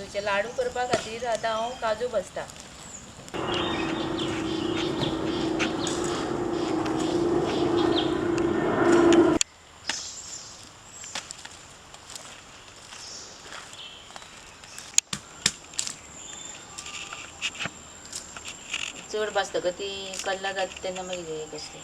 काजूचे लाडू करपा खातीर आतां हांव काजू भाजता. चड भाजतकच ती कल्लां जाता तेन्ना मागीर हें कशें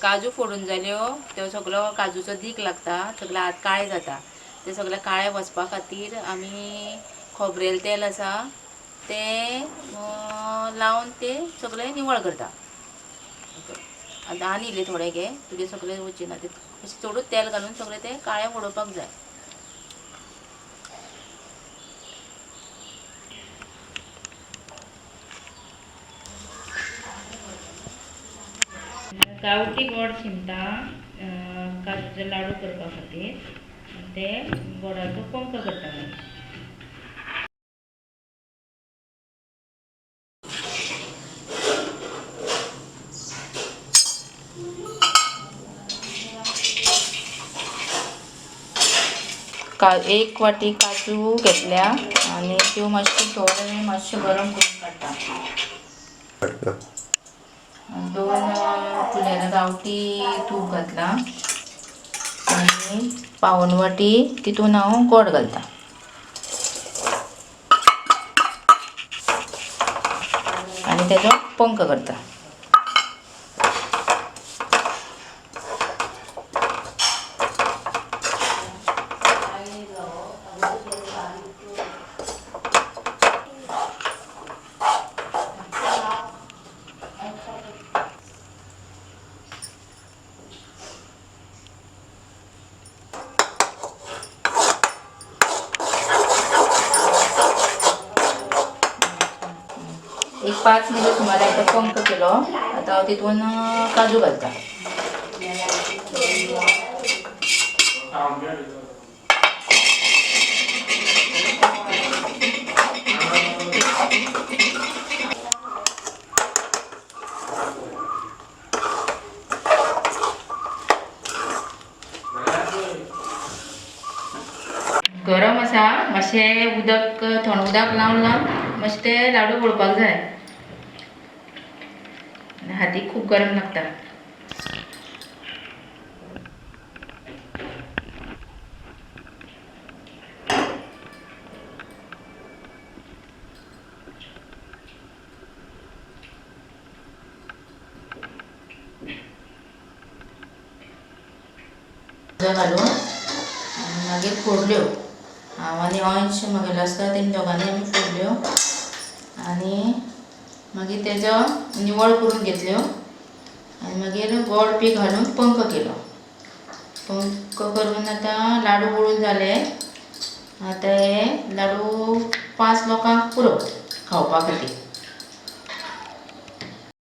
काजू फोडून जाल्यो तो सगळो काजूचो दीक लागता, सगळे हात काळे जाता. ते सगळे काळे वचपा खातीर आमी खोबरेल तेल आसा ते लावन ते सगळे निवळ करता. आतां आनी इल्ले थोडे घे, तुगे सगळे वचीना ते चडूच तेल घालून सगळे ते काळे फोडोवपाक जाय. गांवठी गोड शिंता काजूचे लाडू करपा खातीर ते गोडाचो पंक करता. एक वाटी काजू घेतल्या आनी त्यो मातशे गरम करून काडटा. 2 फुल्यार गांवठी तूप घातला आनी पावन वाटी तितून हांव गोड घालता. आनी तेजो पंक करता. एक 5 मिनिट सुमार एकदा पंक केलो. आतां हांव तितून काजू घालता. गरम आसा, मातशें उदक थंड उदक लावन मातशें ते लाडू वळपाक जाय. हातीक खूब गरम लागता. घालून मागीर फोडल्यो. हांव आनी अंश म्हगेलो आसता तेमी दोगांनी आमी फोडल्यो आनी मागीर तेजो निवळ करून घेतल्यो आनी मागीर गोड बी घालून पंक केलो. पंक करून आतां लाडू वळून जाले. आतां हे लाडू 5 लोकांक पुरो खावपा खातीर.